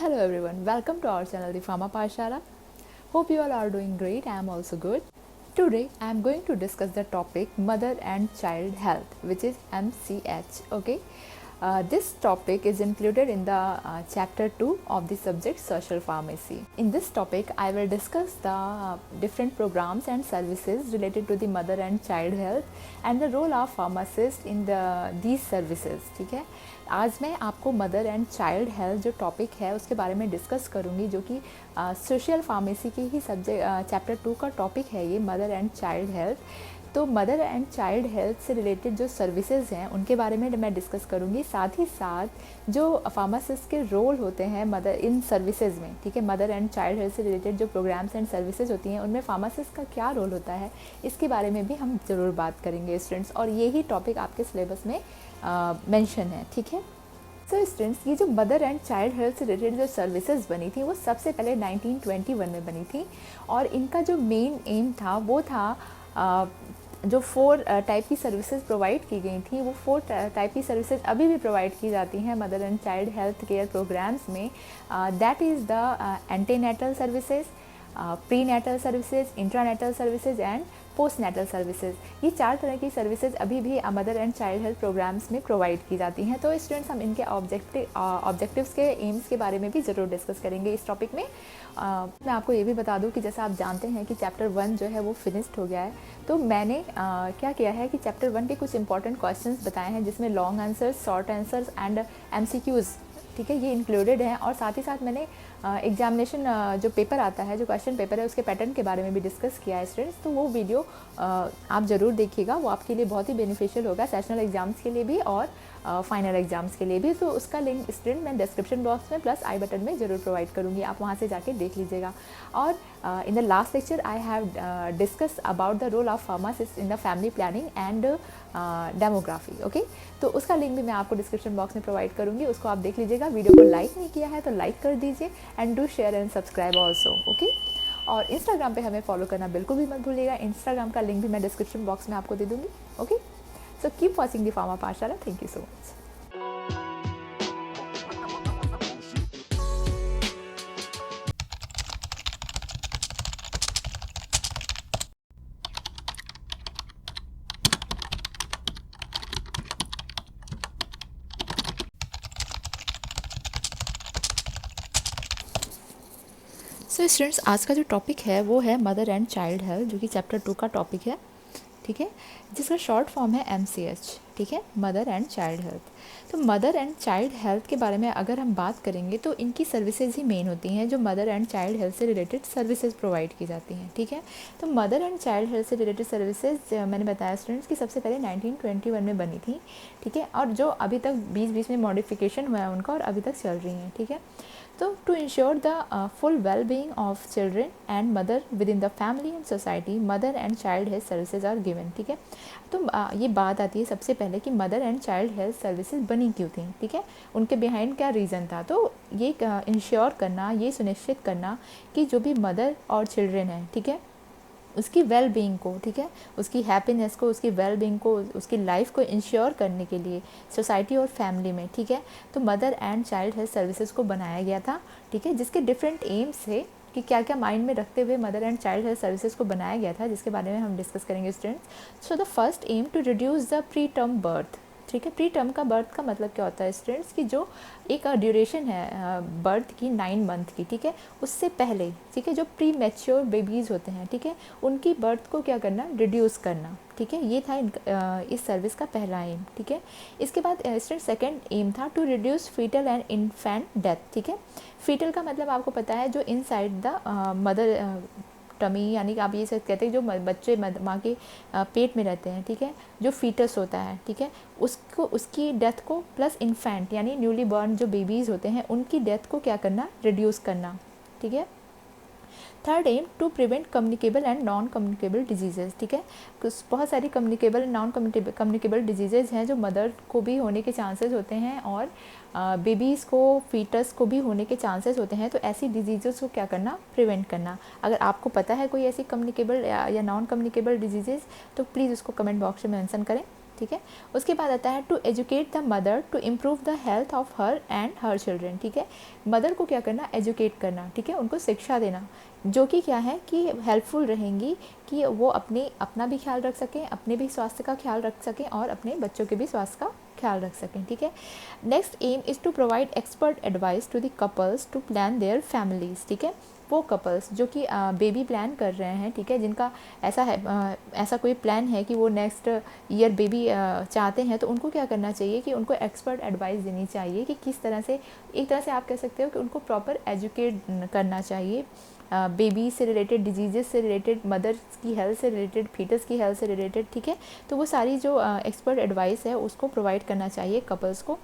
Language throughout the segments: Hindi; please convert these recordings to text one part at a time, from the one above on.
Hello everyone, welcome to our channel The Pharma Pathshala. Hope you all are doing great. I am also good. Today I am going to discuss the topic Mother and Child Health, which is MCH. Okay, this topic is included in the chapter 2 of the subject Social Pharmacy. In this topic, I will discuss the different programs and services related to the mother and child health and the role of pharmacist in these services. ठीक है, आज मैं आपको मदर एंड चाइल्ड हेल्थ जो टॉपिक है उसके बारे में डिस्कस करूंगी, जो कि सोशल फार्मेसी की ही सब्जेक्ट चैप्टर 2 का टॉपिक है ये मदर एंड चाइल्ड हेल्थ। तो मदर एंड चाइल्ड हेल्थ से रिलेटेड जो सर्विसेज हैं उनके बारे में मैं डिस्कस करूंगी, साथ ही साथ जो फार्मासिस्ट के रोल होते हैं मदर इन सर्विसेज में। ठीक है, मदर एंड चाइल्ड हेल्थ से रिलेटेड जो प्रोग्राम्स एंड सर्विसेज होती हैं उनमें फार्मासिस्ट का क्या रोल होता है, इसके बारे में भी हम ज़रूर बात करेंगे स्टूडेंट्स, और यही टॉपिक आपके सिलेबस में मेंशन है। ठीक है, सो स्टूडेंट्स, ये जो मदर एंड चाइल्ड हेल्थ से रिलेटेड जो सर्विसेज बनी थी वो सबसे पहले 1921 में बनी थी, और इनका जो मेन एम था वो था जो 4 टाइप की सर्विसेज प्रोवाइड की गई थी, वो 4 टाइप की सर्विसेज अभी भी प्रोवाइड की जाती हैं mother and child health care programmes में। That is the antenatal services, prenatal services, intranatal services and postnatal services. ये 4 तरह की सर्विसेज अभी भी mother and child health programmes में प्रोवाइड की जाती हैं। तो स्टूडेंट्स, हम इनके ऑब्जेक्टिव्स के एम्स के बारे में भी ज़रूर डिस्कस करेंगे इस टॉपिक में। मैं आपको ये भी बता दूं कि जैसा आप जानते हैं कि चैप्टर 1 जो है वो फिनिश्ड हो गया है, तो मैंने क्या किया है कि चैप्टर 1 के कुछ इंपॉर्टेंट क्वेश्चंस बताए हैं, जिसमें long answers, short answers and MCQs, ठीक है, ये इंक्लूडेड हैं। और साथ ही साथ मैंने एग्जामिनेशन जो पेपर आता है, जो क्वेश्चन पेपर है, उसके पैटर्न के बारे में भी डिस्कस किया है स्टूडेंट्स। तो वो वीडियो आप ज़रूर देखिएगा, वो आपके लिए बहुत ही बेनिफिशियल होगा, सेशनल एग्जाम्स के लिए भी और फाइनल एग्जाम्स के लिए भी। तो उसका लिंक स्टूडेंट मैं डिस्क्रिप्शन बॉक्स में प्लस आई बटन में ज़रूर प्रोवाइड करूँगी, आप वहाँ से जाके देख लीजिएगा। और in the last lecture I have discuss about the role of pharmacist in the family planning and demography. Okay, तो उसका लिंक भी मैं आपको डिस्क्रिप्शन बॉक्स में प्रोवाइड करूँगी, उसको आप देख लीजिएगा। वीडियो को लाइक नहीं किया है तो लाइक कर दीजिए and do share and subscribe also. Okay, और इंस्टाग्राम पे हमें फॉलो करना बिल्कुल भी मत भूलिएगा, इंस्टाग्राम का लिंक भी मैं डिस्क्रिप्शन बॉक्स में आपको दे दूँगी। Okay, so keep watching the pharma Pathshala. Thank you so much. So students, आज का जो टॉपिक है वो है मदर एंड चाइल्ड हेल्थ, जो कि चैप्टर 2 का टॉपिक है। ठीक है, जिसका शॉर्ट फॉर्म है MCH। ठीक है, मदर एंड चाइल्ड हेल्थ। तो मदर एंड चाइल्ड हेल्थ के बारे में अगर हम बात करेंगे तो इनकी सर्विसेज ही मेन होती हैं, जो मदर एंड चाइल्ड हेल्थ से रिलेटेड सर्विसेज प्रोवाइड की जाती हैं। ठीक है, तो मदर एंड चाइल्ड हेल्थ से रिलेटेड सर्विसेज मैंने बताया स्टूडेंट्स कि सबसे पहले 1921 में बनी थी। ठीक है, और जो अभी तक बीच में मॉडिफिकेशन हुआ है उनका और अभी तक चल रही हैं। ठीक है, तो to ensure the full well being of children and mother within the family and society, mother and child health services are given. ठीक है, तो ये बात आती है सबसे पहले कि mother and child health services बनी क्यों थी। ठीक है, उनके बिहाइंड क्या रीज़न था। तो ये इंश्योर करना, ये सुनिश्चित करना कि जो भी मदर और चिल्ड्रेन है, ठीक है, उसकी वेल बीइंग को, ठीक है, उसकी हैप्पीनेस को, उसकी वेल बीइंग को, उसकी लाइफ को इंश्योर करने के लिए सोसाइटी और फैमिली में, ठीक है, तो mother and child health services को बनाया गया था। ठीक है, जिसके डिफरेंट एम्स थे कि क्या क्या माइंड में रखते हुए mother and child health services को बनाया गया था, जिसके बारे में हम डिस्कस करेंगे students. So the first aim to reduce the preterm birth. ठीक है, प्री टर्म का बर्थ का मतलब क्या होता है स्टूडेंट्स, कि जो एक ड्यूरेशन है बर्थ की 9 मंथ की, ठीक है, उससे पहले, ठीक है, जो प्री मैच्योर बेबीज़ होते हैं, ठीक है, उनकी बर्थ को क्या करना, रिड्यूस करना। ठीक है, ये था इस सर्विस का पहला एम। ठीक है, इसके बाद स्टूडेंट सेकेंड एम था to reduce foetal and infant death. ठीक है, फीटल का मतलब आपको पता है जो इनसाइड द मदर टमी, यानी कि आप ये कहते हैं जो बच्चे माँ के पेट में रहते हैं, ठीक है, जो फीटस होता है, ठीक है, उसको, उसकी डेथ को, प्लस इन्फेंट यानी न्यूली बॉर्न जो बेबीज़ होते हैं उनकी डेथ को क्या करना, रिड्यूस करना। ठीक है, third aim to prevent communicable and non communicable diseases. ठीक है, कुछ बहुत सारी communicable and non communicable diseases हैं जो मदर को भी होने के चांसेस होते हैं और बेबीज़ को, फीटस को भी होने के चांसेस होते हैं। तो ऐसी डिजीज़ को क्या करना, प्रिवेंट करना। अगर आपको पता है कोई ऐसी कम्युनिकेबल या नॉन कम्युनिकेबल डिजीजेज तो प्लीज़ उसको कमेंट बॉक्स में मेंशन करें। ठीक है। उसके बाद आता है to educate the mother to improve the health of her and her children, ठीक है। मदर को क्या करना, एजुकेट करना, ठीक है, उनको शिक्षा देना, जो कि क्या है कि हेल्पफुल रहेंगी कि वो अपना भी ख्याल रख सकें, अपने भी स्वास्थ्य का ख्याल रख सकें और अपने बच्चों के भी स्वास्थ्य का ख्याल रख सकें, ठीक है। Next aim is to provide expert advice to the couples to plan their families, ठीक है। वो कपल्स जो कि बेबी प्लान कर रहे हैं, ठीक है, जिनका ऐसा है ऐसा कोई प्लान है कि वो नेक्स्ट ईयर बेबी चाहते हैं, तो उनको क्या करना चाहिए कि उनको एक्सपर्ट एडवाइस देनी चाहिए कि किस तरह से, एक तरह से आप कह सकते हो कि उनको प्रॉपर एजुकेट करना चाहिए बेबी से रिलेटेड, डिजीज़ से रिलेटेड, मदर की हेल्थ से रिलेटेड, फीटस की हेल्थ से रिलेटेड, ठीक है। तो वो सारी जो एक्सपर्ट एडवाइस है उसको प्रोवाइड करना चाहिए कपल्स को।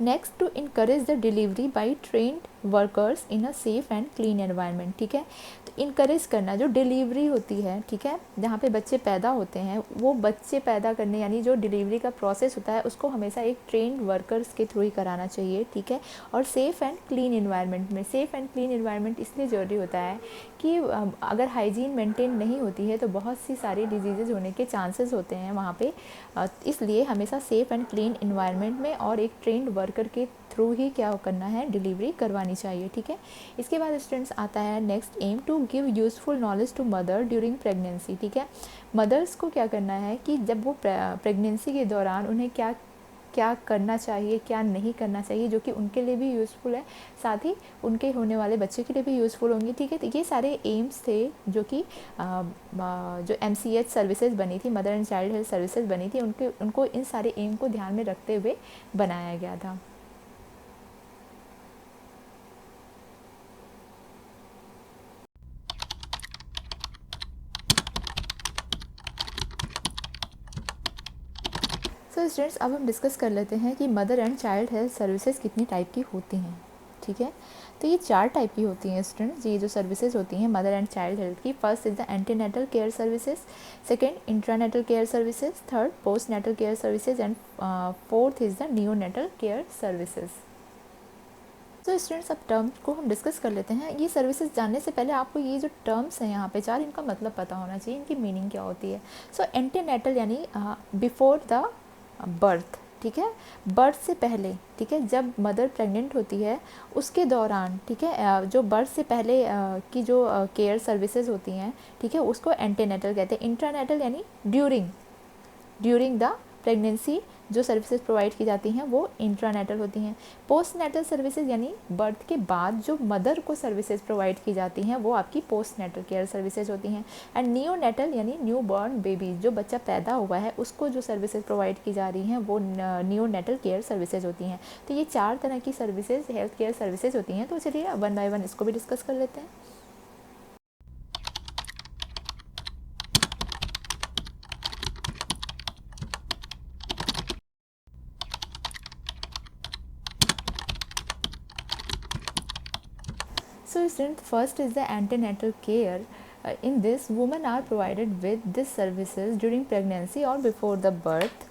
Next to encourage the delivery by trained workers in a safe and clean environment, ठीक है। तो इनकरेज करना, जो डिलीवरी होती है, ठीक है, जहाँ पे बच्चे पैदा होते हैं, वो बच्चे पैदा करने यानी जो डिलीवरी का प्रोसेस होता है उसको हमेशा एक ट्रेंड वर्कर्स के थ्रू ही कराना चाहिए, ठीक है। और सेफ़ एंड क्लीन इन्वायरमेंट में, सेफ़ एंड क्लीन इन्वायरमेंट इसलिए ज़रूरी होता है कि अगर हाइजीन मेंटेन नहीं होती है तो बहुत सी सारी डिजीज़ होने के चांसेस होते हैं वहाँ पे, इसलिए हमेशा सेफ़ एंड क्लीन इन्वायरमेंट में और एक ट्रेंड वर्कर के थ्रू ही क्या करना है, डिलीवरी करवानी चाहिए, ठीक है। इसके बाद स्टूडेंट्स आता है next aim to give useful knowledge to mother during pregnancy, ठीक है। मदर्स को क्या करना है कि जब वो प्रेगनेंसी के दौरान उन्हें क्या क्या करना चाहिए, क्या नहीं करना चाहिए, जो कि उनके लिए भी यूज़फुल है, साथ ही उनके होने वाले बच्चे के लिए भी यूज़फुल होंगी, ठीक है। तो ये सारे एम्स थे जो कि जो MCH सर्विसेज बनी थी, mother and child health services बनी थी, उनको इन सारे एम को ध्यान में रखते हुए बनाया गया था। सो स्टूडेंट्स, अब हम डिस्कस कर लेते हैं कि mother and child health services कितनी टाइप की होती हैं, ठीक है। तो ये 4 टाइप की होती हैं स्टूडेंट्स, ये जो सर्विसेज होती हैं मदर एंड चाइल्ड हेल्थ की। First is the antenatal care services, second intranatal care services, third post natal care services and fourth is the neonatal care services. तो स्टूडेंट्स, अब टर्म्स को हम डिस्कस कर लेते हैं। ये सर्विसेज जानने से पहले आपको ये जो टर्म्स हैं यहाँ पे 4, इनका मतलब पता होना चाहिए, इनकी मीनिंग क्या होती है। सो एंटीनेटल यानी बिफोर द बर्थ, ठीक है, बर्थ से पहले, ठीक है, जब मदर प्रेग्नेंट होती है उसके दौरान, ठीक है, जो बर्थ से पहले की जो केयर सर्विसेज होती हैं, ठीक है, उसको एंटीनेटल कहते हैं। इंट्रानेटल यानी ड्यूरिंग द प्रेगनेंसी जो सर्विसेज प्रोवाइड की जाती हैं वो इंट्रानेटल होती हैं। पोस्ट नेटल सर्विसेज यानी बर्थ के बाद जो मदर को सर्विसेज प्रोवाइड की जाती हैं वो आपकी पोस्ट नेटल केयर सर्विसेज होती हैं। एंड नियोनेटल यानी न्यू बॉर्न बेबी, जो बच्चा पैदा हुआ है उसको जो सर्विसेज प्रोवाइड की जा रही हैं वो नियोनेटल केयर सर्विसेज होती हैं। तो ये 4 तरह की सर्विसेज, हेल्थ केयर सर्विसेज होती हैं। तो चलिए वन बाय वन इसको भी डिस्कस कर लेते हैं। So students, first is the antenatal care. In this, women are provided with these services during pregnancy or before the birth,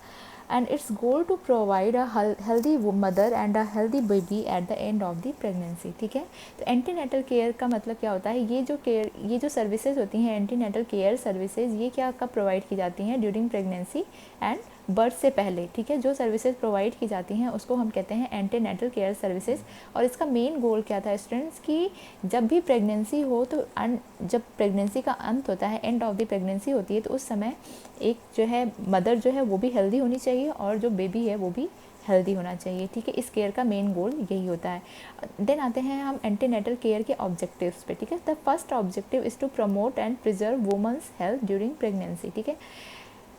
and its goal to provide a healthy mother and a healthy baby at the end of the pregnancy, ठीक है। तो एंटीनेटल केयर का मतलब क्या होता है, ये जो सर्विसेज होती हैं एंटीनेटल केयर सर्विसेज, ये क्या कब प्रोवाइड की जाती हैं, ड्यूरिंग प्रेगनेंसी एंड बर्थ से पहले, ठीक है। जो सर्विसेज प्रोवाइड की जाती हैं उसको हम कहते हैं एंटीनेटल केयर सर्विसेज। और इसका मेन गोल क्या था स्टूडेंट्स, कि जब भी प्रेगनेंसी हो तो जब प्रेगनेंसी का अंत होता है, एंड ऑफ द प्रेगनेंसी होती है, तो उस समय एक जो है मदर जो है वो भी हेल्दी होनी चाहिए और जो बेबी है वो भी हेल्दी होना चाहिए, ठीक है। इस केयर का मेन गोल यही होता है। देन आते हैं हम एंटीनेटल केयर के ऑब्जेक्टिव्स पे, ठीक है। The first objective is to promote and preserve women's health during pregnancy, ठीक है।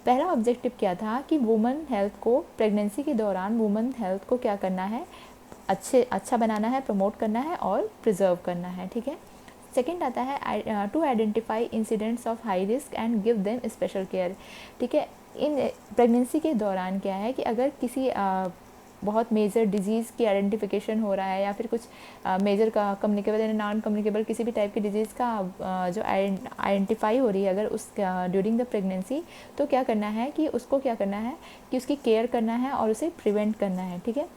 पहला ऑब्जेक्टिव क्या था कि वुमेन हेल्थ को, प्रेगनेंसी के दौरान वुमेन हेल्थ को क्या करना है, अच्छा बनाना है, प्रमोट करना है और प्रिजर्व करना है, ठीक है। सेकेंड आता है to identify incidents of high risk and give them special care, ठीक है। इन प्रेगनेंसी के दौरान क्या है कि अगर किसी बहुत मेजर डिजीज़ की आइडेंटिफिकेशन हो रहा है या फिर कुछ मेजर का कम्युनिकेबल या नॉन कम्युनिकेबल किसी भी टाइप की डिजीज़ का जो आइडेंटिफाई हो रही है अगर उस ड्यूरिंग द प्रेगनेंसी, तो क्या करना है कि उसको क्या करना है कि उसकी केयर करना है और उसे प्रिवेंट करना है, ठीक है।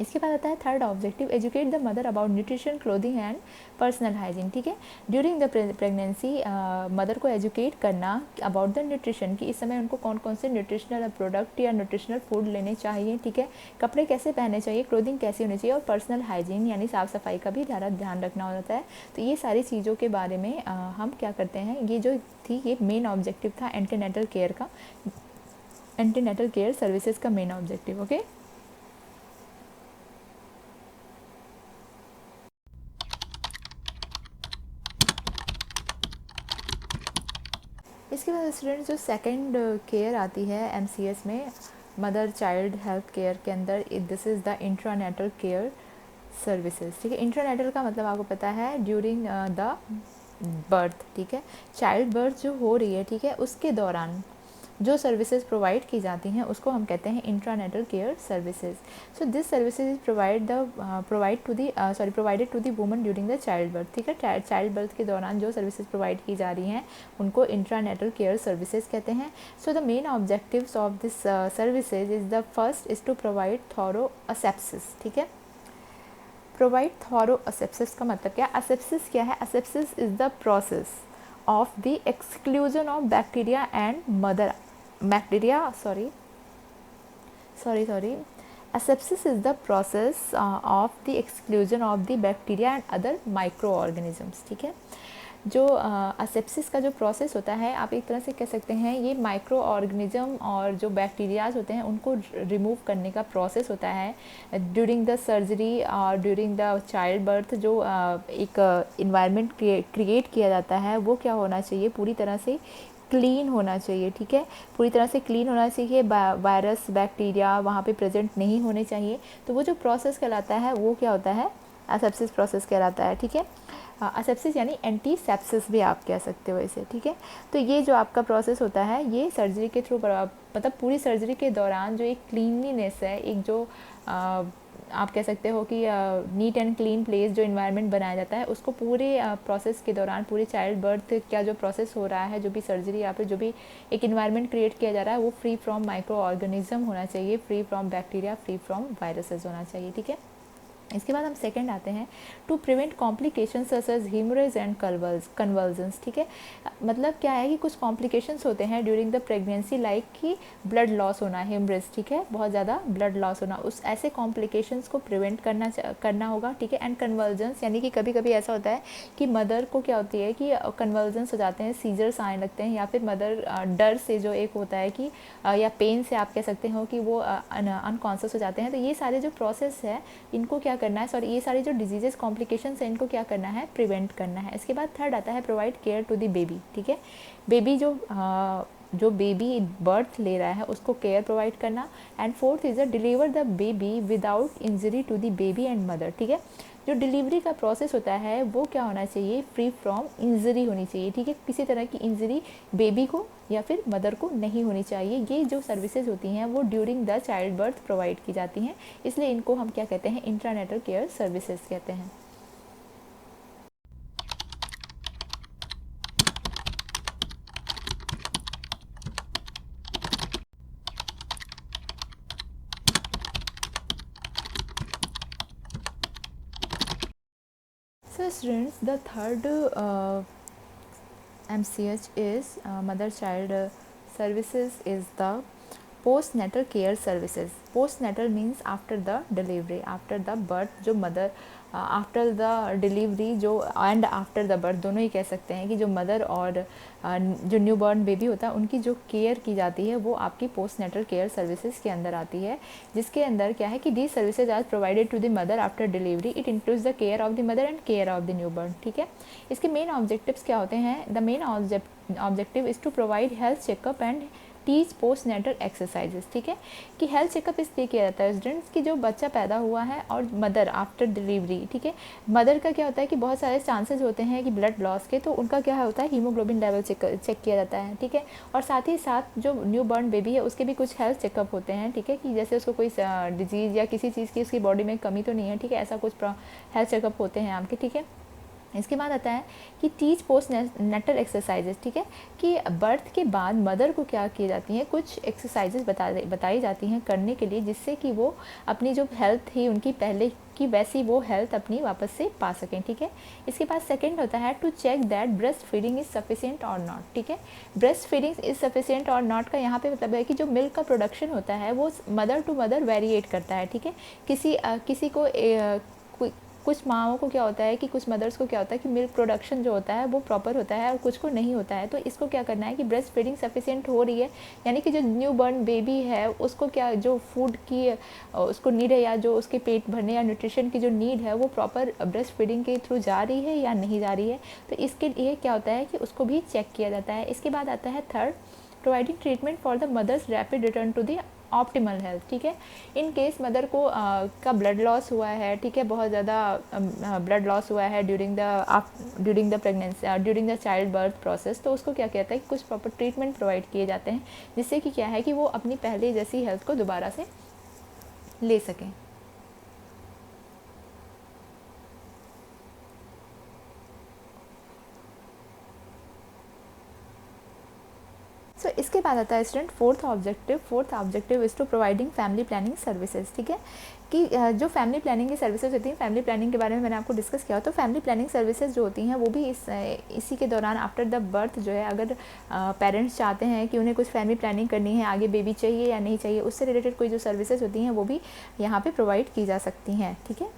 इसके बाद आता है third objective, educate the mother about nutrition, clothing and personal hygiene. ठीक है, ड्यूरिंग द प्रेगनेंसी मदर को एजुकेट करना अबाउट द न्यूट्रिशन कि इस समय उनको कौन कौन से न्यूट्रिशनल प्रोडक्ट या न्यूट्रिशनल फूड लेने चाहिए। ठीक है, कपड़े कैसे पहनने चाहिए, क्लोथिंग कैसी होनी चाहिए, और पर्सनल हाइजीन यानी साफ़ सफाई का भी ध्यान रखना होता है। तो ये सारी चीज़ों के बारे में हम क्या करते हैं, ये जो थी ये मेन ऑब्जेक्टिव था एंटीनेटल केयर का, एंटीनेटल केयर सर्विसेज का मेन ऑब्जेक्टिव। ओके, इसके बाद स्टूडेंट जो सेकंड केयर आती है एमसीएस में मदर चाइल्ड हेल्थ केयर के अंदर, this is the intranatal care services. ठीक है, इंट्रानेटल का मतलब आपको पता है ड्यूरिंग द बर्थ। ठीक है, चाइल्ड बर्थ जो हो रही है, ठीक है, उसके दौरान जो सर्विसेज प्रोवाइड की जाती हैं उसको हम कहते हैं intranatal care services. So this services is provided to the woman during the child birth. ठीक है, चाइल्ड बर्थ के दौरान जो सर्विसेज प्रोवाइड की जा रही हैं उनको इंट्रानेटल केयर सर्विसेज कहते हैं। So the main objectives of this services is the first is to provide thorough asepsis. ठीक है, प्रोवाइड थॉरो असेप्सिस का मतलब क्या, असेप्सिस क्या है, asepsis is the process of the exclusion of bacteria and mother bacteria sorry asepsis is the process of the exclusion of the bacteria and other microorganisms। ठीक है, जो असेप्सिस का जो प्रोसेस होता है आप एक तरह से कह सकते हैं ये माइक्रो ऑर्गेनिज्म और जो बैक्टीरियाज होते हैं उनको रिमूव करने का प्रोसेस होता है ड्यूरिंग द सर्जरी और ड्यूरिंग द चाइल्ड बर्थ। जो एक इन्वायरमेंट क्रिएट किया जाता है वो क्या होना चाहिए, पूरी तरह से क्लीन होना चाहिए। ठीक है, पूरी तरह से क्लीन होना चाहिए, वायरस बैक्टीरिया वहाँ पे प्रेजेंट नहीं होने चाहिए। तो वो जो प्रोसेस कहलाता है वो क्या होता है, असेप्सिस प्रोसेस कहलाता है। ठीक है, असेप्सिस यानी एंटी सेप्सिस भी आप कह सकते हो इसे। ठीक है, तो ये जो आपका प्रोसेस होता है ये सर्जरी के थ्रू, मतलब पूरी सर्जरी के दौरान जो एक क्लीनलीनेस है, एक जो आप कह सकते हो कि नीट एंड क्लीन प्लेस जो इन्वायरमेंट बनाया जाता है उसको पूरे प्रोसेस के दौरान, पूरे चाइल्ड बर्थ का जो प्रोसेस हो रहा है, जो भी सर्जरी या फिर जो भी एक इन्वायरमेंट क्रिएट किया जा रहा है वो फ्री फ्रॉम माइक्रो ऑर्गेनिज्म होना चाहिए, free from bacteria, free from viruses होना चाहिए। ठीक है, इसके बाद हम सेकंड आते हैं to prevent complications such as haemorrhage and convulsions. ठीक है, मतलब क्या है कि कुछ कॉम्प्लिकेशंस होते हैं ड्यूरिंग द प्रेगनेंसी, लाइक कि ब्लड लॉस होना, हीमोरेज। ठीक है, बहुत ज़्यादा ब्लड लॉस होना, उस ऐसे कॉम्प्लिकेशंस को प्रिवेंट करना होगा। ठीक है, एंड कन्वर्जन्स यानी कि कभी कभी ऐसा होता है कि मदर को क्या होती है कि कन्वर्जन्स हो जाते हैं, सीजर्स आने लगते हैं, या फिर मदर डर से जो एक होता है कि या पेन से आप कह सकते हो कि वो अनकॉन्शियस हो जाते हैं। तो ये सारे जो प्रोसेस है इनको क्या करना है, सॉरी, ये सारी जो डिजीजेस कॉम्प्लिकेशंस है इनको क्या करना है, प्रिवेंट करना है। इसके बाद थर्ड आता है provide care to the baby. ठीक है, बेबी जो बेबी बर्थ ले रहा है उसको केयर प्रोवाइड करना। And fourth is a deliver the baby without injury to the baby and mother. ठीक है, जो डिलीवरी का प्रोसेस होता है वो क्या होना चाहिए, फ्री फ्रॉम इंजरी होनी चाहिए। ठीक है, किसी तरह की इंजरी बेबी को या फिर मदर को नहीं होनी चाहिए। ये जो सर्विसेज होती हैं वो during the child birth provide की जाती हैं, इसलिए इनको हम क्या कहते हैं, इंट्रानेटल केयर सर्विसेज कहते हैं। So students, the third MCH is mother child services is the postnatal care services. Postnatal means after the delivery, after the birth, जो मदर आफ्टर द डिलीवरी जो एंड आफ्टर द बर्थ दोनों ही कह सकते हैं कि जो मदर और जो न्यू बॉर्न बेबी होता है उनकी जो केयर की जाती है वो आपकी पोस्टनेटल केयर सर्विसेज के अंदर आती है, जिसके अंदर क्या है कि the services are provided to the mother after delivery. It includes the care of the mother and care of the new born. ठीक है, इसके मेन ऑब्जेक्टिव्स क्या होते हैं, the main objective is to provide health checkup and teach post natal exercises. ठीक है, कि हेल्थ चेकअप इसलिए किया जाता है स्टूडेंट्स कि जो बच्चा पैदा हुआ है और मदर आफ्टर डिलीवरी, ठीक है, मदर का क्या होता है कि बहुत सारे चांसेस होते हैं कि ब्लड लॉस के, तो उनका क्या होता है हीमोग्लोबिन लेवल चेक किया जाता है। ठीक है, और साथ ही साथ जो न्यू बॉर्न बेबी है उसके भी कुछ हेल्थ चेकअप होते हैं। ठीक है, कि जैसे उसको कोई डिजीज़ या किसी चीज़ की उसकी बॉडी में कमी तो नहीं है। ठीक है, ऐसा कुछ हेल्थ चेकअप होते हैं आपके। ठीक है, इसके बाद आता है कि टीच पोस्ट नेटल एक्सरसाइजेज, ठीक है, कि बर्थ के बाद मदर को क्या की जाती हैं, कुछ एक्सरसाइजेज बताई जाती हैं करने के लिए, जिससे कि वो अपनी जो हेल्थ थी उनकी पहले की वैसी वो हेल्थ अपनी वापस से पा सकें, ठीक है। इसके बाद सेकंड होता है to check that breast feeding is sufficient और नॉट, ठीक है। ब्रेस्ट फीडिंग इज़ सफिशिएंट और नॉट का यहाँ पे मतलब है कि जो मिल्क का प्रोडक्शन होता है वो मदर टू मदर वेरिएट करता है, ठीक है। किसी को कुछ माओं को क्या होता है कि कुछ मदर्स को क्या होता है कि मिल्क प्रोडक्शन जो होता है वो प्रॉपर होता है और कुछ को नहीं होता है। तो इसको क्या करना है कि ब्रेस्ट फीडिंग सफिशिएंट हो रही है, यानी कि जो न्यू बॉर्न बेबी है उसको क्या जो फूड की उसको नीड है या जो उसके पेट भरने या न्यूट्रिशन की जो नीड है वो प्रॉपर ब्रेस्ट फीडिंग के थ्रू जा रही है या नहीं जा रही है। तो इसके लिए क्या होता है कि उसको भी चेक किया जाता है। इसके बाद आता है third, providing treatment for the mothers rapid return to the optimal health, ठीक है। इन केस मदर को का ब्लड लॉस हुआ है, ठीक है, बहुत ज़्यादा ब्लड लॉस हुआ है during the pregnancy during the child birth process, तो उसको क्या कहता है कि कुछ प्रॉपर ट्रीटमेंट प्रोवाइड किए जाते हैं जिससे कि क्या है कि वो अपनी पहले जैसी हेल्थ को दोबारा से ले सकें। इसके बाद आता है student fourth objective is to providing family planning services, ठीक है, कि जो फैमिली प्लानिंग की सर्विसेज होती हैं, फैमिली प्लानिंग के बारे में मैंने आपको डिस्कस किया, तो फैमिली प्लानिंग सर्विसेज जो होती हैं वो भी इसी के दौरान आफ्टर द बर्थ जो है, अगर पेरेंट्स चाहते हैं कि उन्हें कुछ फैमिली प्लानिंग करनी है, आगे बेबी चाहिए या नहीं चाहिए, उससे रिलेटेड कोई जो सर्विसेज होती हैं वो भी यहाँ पर प्रोवाइड की जा सकती हैं, ठीक है।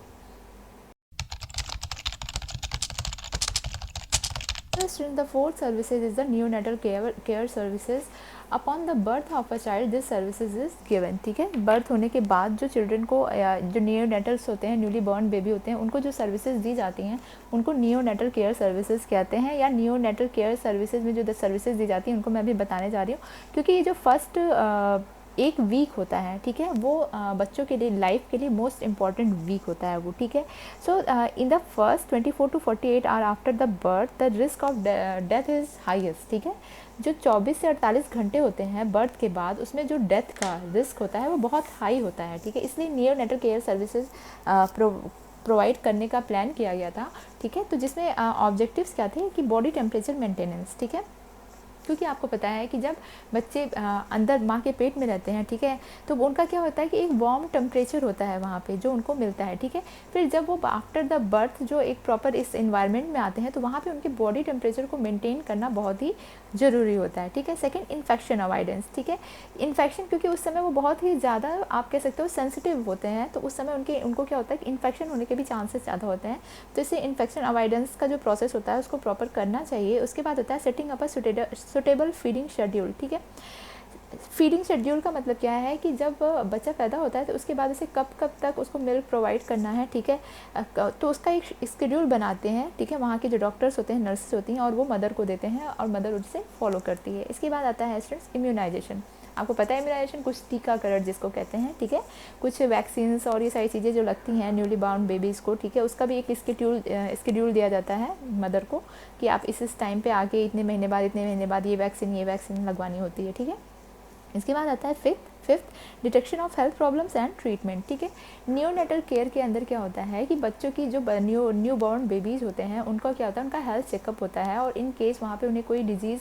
The fourth services is the neonatal care services. Upon the birth of a child, this services is given, ठीक है। बर्थ होने के बाद जो चिल्ड्रन को जो नियोनेटल्स होते हैं, न्यूली बॉर्न बेबी होते हैं, उनको जो सर्विसेज दी जाती हैं उनको नियोनेटल केयर सर्विसेज कहते हैं, या नियोनेटल केयर सर्विसेज में जो सर्विसेज दी जाती हैं उनको मैं अभी बताने जा रही हूँ, क्योंकि ये जो फर्स्ट एक वीक होता है, ठीक है, वो बच्चों के लिए लाइफ के लिए मोस्ट इम्पॉर्टेंट वीक होता है वो, ठीक है। So in the first 24 to 48 hour after the birth the risk of death is highest, ठीक है। जो 24 से 48 घंटे होते हैं बर्थ के बाद, उसमें जो डेथ का रिस्क होता है वो बहुत हाई होता है, ठीक है। इसलिए नियोनेटल केयर सर्विसेज प्रोवाइड करने का प्लान किया गया था, ठीक है। तो जिसमें ऑब्जेक्टिव्स क्या थे कि बॉडी टेम्परेचर मेंटेनेंस, ठीक है, क्योंकि आपको पता है कि जब बच्चे अंदर माँ के पेट में रहते हैं, ठीक है, तो उनका क्या होता है कि एक वार्म टेम्परेचर होता है वहाँ पे जो उनको मिलता है, ठीक है। फिर जब वो आफ्टर द बर्थ जो एक प्रॉपर इस इन्वायरमेंट में आते हैं तो वहाँ पे उनके बॉडी टेम्परेचर को मेंटेन करना बहुत ही ज़रूरी होता है, ठीक है। सेकंड, इन्फेक्शन अवॉइडेंस, ठीक है। इन्फेक्शन, क्योंकि उस समय वो बहुत ही ज़्यादा आप कह सकते हो सेंसिटिव होते हैं, तो उस समय उनको क्या होता है कि इन्फेक्शन होने के भी चांसेस ज़्यादा होते हैं, तो इससे इन्फेक्शन अवॉइडेंस का जो प्रोसेस होता है उसको प्रॉपर करना चाहिए। उसके बाद होता है setting up a suitable feeding schedule, ठीक है। फीडिंग शेड्यूल का मतलब क्या है कि जब बच्चा पैदा होता है तो उसके बाद उसे कब तक उसको मिल्क प्रोवाइड करना है, ठीक है, तो उसका एक शेड्यूल बनाते हैं, ठीक है, वहाँ के जो डॉक्टर्स होते हैं, नर्सेस होती हैं, और वो मदर को देते हैं और मदर उसे फॉलो करती है। इसके बाद आता है स्टूडेंट्स इम्यूनाइजेशन। आपको पता है इम्यूनाइजेशन कुछ टीकाकरण जिसको कहते हैं, ठीक है, कुछ वैक्सीन्स और ये सारी चीज़ें जो लगती हैं न्यूली बाउंड बेबीज़ को, ठीक है, उसका भी एक स्केड्यूल दिया जाता है मदर को कि आप इस टाइम पे आके इतने महीने बाद ये वैक्सीन लगवानी होती है, ठीक है। इसके बाद आता है fifth detection of health problems and treatment, ठीक है। नियोनेटल केयर के अंदर क्या होता है कि बच्चों की जो न्यू बॉर्न बेबीज़ होते हैं उनका क्या होता है, उनका हेल्थ चेकअप होता है, और इन केस वहाँ पे उन्हें कोई डिजीज़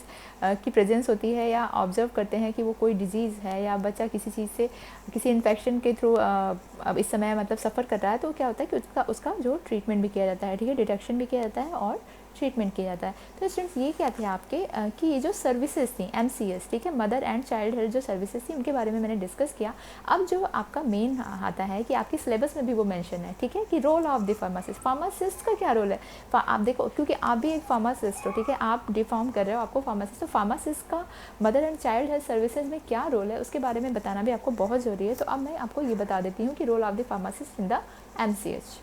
की प्रेजेंस होती है या ऑब्जर्व करते हैं कि वो कोई डिजीज़ है या बच्चा किसी चीज़ से किसी इन्फेक्शन के थ्रू अब इस समय मतलब सफ़र कर रहा है, तो क्या होता है कि उसका जो ट्रीटमेंट भी किया जाता है, ठीक है, डिटेक्शन भी किया जाता है और ट्रीटमेंट किया जाता है। तो स्टूडेंट्स ये क्या थे आपके कि ये जो सर्विसेज थी MCS, ठीक है, मदर एंड चाइल्ड हेल्थ जो सर्विसेज थी उनके बारे में मैंने डिस्कस किया। अब जो आपका मेन आता है कि आपके सिलेबस में भी वो मेंशन है, ठीक है, कि रोल ऑफ द फार्मासिस्ट का क्या रोल है। आप देखो, क्योंकि आप भी एक फार्मासिस्ट हो, ठीक है, आप डिफॉर्म कर रहे हो, आपको फार्मासिस्ट, तो फार्मासिस्ट का mother and child health services में क्या रोल है उसके बारे में बताना भी आपको बहुत ज़रूरी है। तो अब मैं आपको ये बता देती हूँ कि role of the pharmacist in the MCH।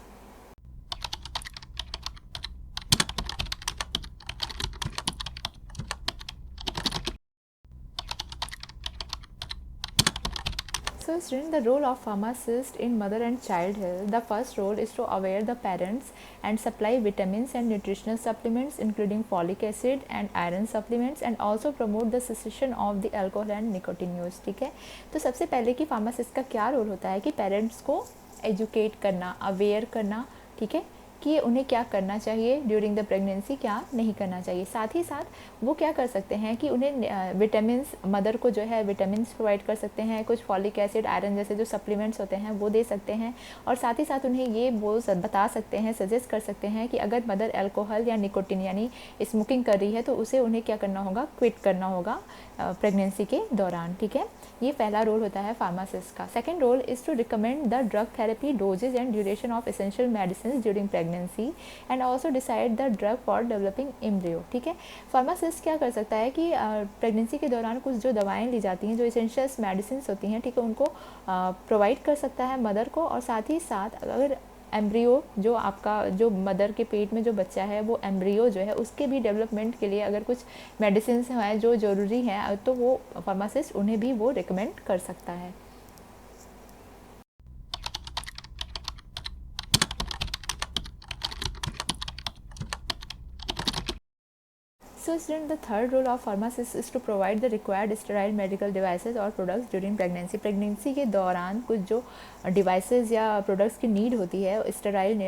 So student, the role of pharmacist in mother and child health. The first role is to aware the parents and supply vitamins and nutritional supplements including folic acid and iron supplements, and also promote the cessation of the alcohol and nicotine use, ठीक है। तो सबसे पहले कि फार्मासिस्ट का क्या रोल होता है कि पेरेंट्स को एजुकेट करना, अवेयर करना, ठीक है, कि उन्हें क्या करना चाहिए ड्यूरिंग द प्रेगनेंसी, क्या नहीं करना चाहिए। साथ ही साथ वो क्या कर सकते हैं कि उन्हें विटामिन्स, मदर को जो है विटामिन्स प्रोवाइड कर सकते हैं, कुछ फॉलिक एसिड, आयरन जैसे जो सप्लीमेंट्स होते हैं वो दे सकते हैं। और साथ ही साथ उन्हें ये वो बता सकते हैं, सजेस्ट कर सकते हैं कि अगर मदर अल्कोहल या निकोटिन यानी स्मोकिंग कर रही है तो उसे उन्हें क्या करना होगा, क्विट करना होगा प्रेगनेंसी के दौरान। ठीक है, ये पहला रोल होता है फार्मासिस्ट का। Second role is to recommend the drug therapy dosages and duration of essential medicine during pregnancy and also decide the drug for developing embryo. ठीक है, फार्मासिस्ट क्या कर सकता है कि प्रेगनेंसी के दौरान कुछ जो दवाएं ली जाती हैं, जो एसेंशियल्स मेडिसिन होती हैं, ठीक है, उनको प्रोवाइड कर सकता है मदर को। और साथ ही साथ अगर एम्ब्रियो, जो आपका जो मदर के पेट में जो बच्चा है वो एम्ब्रियो जो है उसके भी डेवलपमेंट के लिए अगर कुछ मेडिसिन हैं जो ज़रूरी हैं तो वो फार्मासिस्ट उन्हें भी वो रिकमेंड कर सकता है। So student, the third role of pharmacist is to provide the required sterile medical devices or products during pregnancy. Pregnancy के दौरान कुछ जो डिवाइसेस या प्रोडक्ट्स की नीड होती है, स्टेराइल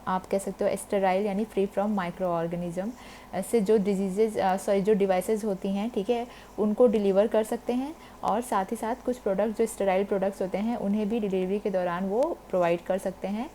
आप कह सकते हो, स्टेराइल यानी फ्री फ्रॉम माइक्रो ऑर्गेनिज्म से जो जो डिवाइसेस होती हैं, ठीक है, उनको डिलीवर कर सकते हैं। और साथ ही साथ कुछ प्रोडक्ट जो स्टेराइल प्रोडक्ट्स होते हैं उन्हें भी डिलीवरी के दौरान वो प्रोवाइड कर सकते हैं।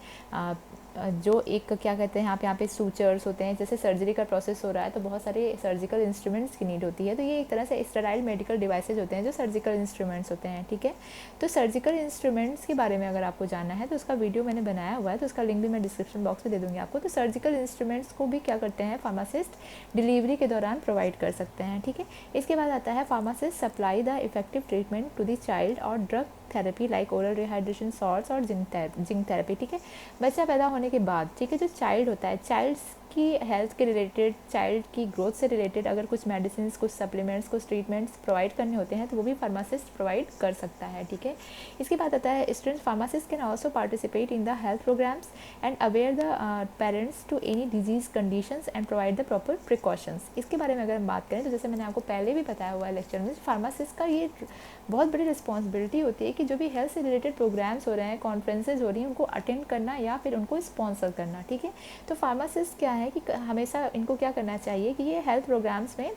जो एक क्या कहते हैं यहाँ पे सूचर्स होते हैं, जैसे सर्जरी का प्रोसेस हो रहा है तो बहुत सारे सर्जिकल इंस्ट्रूमेंट्स की नीड होती है, तो ये एक तरह से स्टेराइल मेडिकल डिवाइसेज होते हैं जो सर्जिकल इंस्ट्रूमेंट्स होते हैं। ठीक है, तो सर्जिकल इंस्ट्रूमेंट्स के बारे में अगर आपको जानना है तो उसका वीडियो मैंने बनाया हुआ है, तो उसका लिंक भी मैं डिस्क्रिप्शन बॉक्स में दे दूँगी आपको। तो सर्जिकल इंस्ट्रूमेंट्स को भी क्या करते हैं फार्मासिस्ट डिलीवरी के दौरान प्रोवाइड कर सकते हैं। ठीक है, इसके बाद आता है pharmacist supply the effective treatment to the child और drug therapy like oral rehydration salts और जिंक थेरेपी। ठीक है, बच्चा पैदा होने के बाद, ठीक है, जो चाइल्ड होता है, चाइल्ड्स की हेल्थ के रिलेटेड, चाइल्ड की ग्रोथ से रिलेटेड अगर कुछ मेडिसिन, कुछ सप्लीमेंट्स, कुछ ट्रीटमेंट्स प्रोवाइड करने होते हैं तो वो भी फार्मासिस्ट प्रोवाइड कर सकता है। ठीक है, इसके बाद आता है student pharmacist can also participate in the health programs and aware the parents to any disease conditions and provide the proper precautions. इसके बारे में अगर हम बात करें तो जैसे मैंने आपको पहले भी बताया हुआ है लेक्चर में, फार्मासिस्ट का ये बहुत बड़ी रिस्पॉन्सिबिलिटी होती है कि जो भी हेल्थ से रिलेटेड प्रोग्राम्स हो रहे हैं, कॉन्फ्रेंसेज हो रही हैं, उनको अटेंड करना या फिर उनको स्पॉन्सर करना। ठीक है, तो फार्मासिस्ट क्या है कि हमेशा इनको क्या करना चाहिए कि ये हेल्थ प्रोग्राम्स में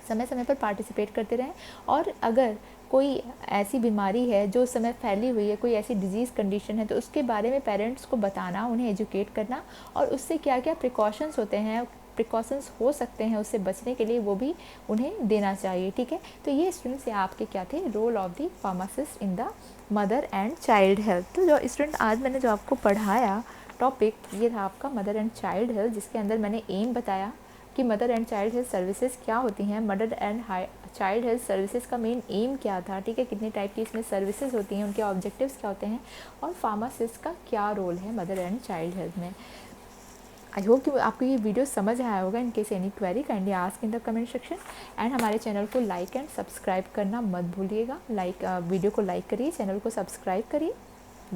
समय समय पर पार्टिसिपेट करते रहें। और अगर कोई ऐसी बीमारी है जो उस समय फैली हुई है, कोई ऐसी डिजीज़ कंडीशन है, तो उसके बारे में पेरेंट्स को बताना, उन्हें एजुकेट करना, और उससे क्या क्या प्रिकॉशंस होते हैं, प्रिकॉशंस हो सकते हैं उससे बचने के लिए, वो भी उन्हें देना चाहिए। ठीक है, तो ये स्टूडेंट्स आपके क्या थे, role of the pharmacist in the mother and child health. तो जो स्टूडेंट आज मैंने जो आपको पढ़ाया टॉपिक, ये था आपका मदर एंड चाइल्ड हेल्थ, जिसके अंदर मैंने एम बताया कि mother and child health services क्या होती हैं, mother and child health services का मेन एम क्या था, ठीक है, कितने टाइप की इसमें सर्विसेज होती हैं, उनके ऑब्जेक्टिव्स क्या होते हैं, और फार्मासिस्ट का क्या रोल है मदर एंड चाइल्ड हेल्थ में। आई होप कि आपको ये वीडियो समझ आया होगा। In case any query kindly ask in the comment section and हमारे चैनल को लाइक एंड सब्सक्राइब करना मत भूलिएगा। वीडियो को लाइक करिए, चैनल को सब्सक्राइब करिए,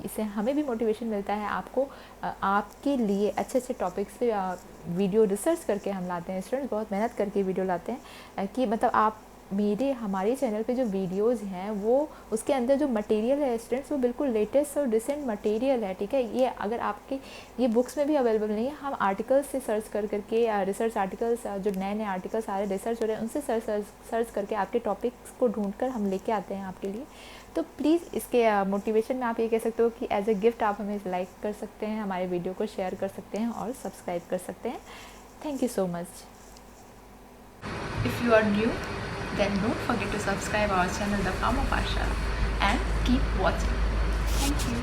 इससे हमें भी मोटिवेशन मिलता है। आपको आपके लिए अच्छे अच्छे टॉपिक्स पे वीडियो रिसर्च करके हम लाते हैं, स्टूडेंट्स बहुत मेहनत करके वीडियो लाते हैं कि मतलब आप हमारे चैनल पे जो वीडियोस हैं वो उसके अंदर जो मटेरियल है स्टूडेंट्स वो बिल्कुल लेटेस्ट और रिसेंट मटेरियल है। ठीक है, ये अगर आपके ये बुक्स में भी अवेलेबल नहीं है, हम आर्टिकल्स से सर्च करके रिसर्च आर्टिकल्स, जो नए नए आर्टिकल्स आ रहे रिसर्च हो रहे हैं उनसे सर्च करके आपके टॉपिक्स को ढूंढ कर हम लेके आते हैं आपके लिए। तो प्लीज़ इसके मोटिवेशन में आप ये कह सकते हो कि एज ए गिफ्ट आप हमें लाइक कर सकते हैं, हमारे वीडियो को शेयर कर सकते हैं और सब्सक्राइब कर सकते हैं। Thank you so much. If you are new, then don't forget to subscribe our channel The Pharma Pathshala and keep watching. Thank you.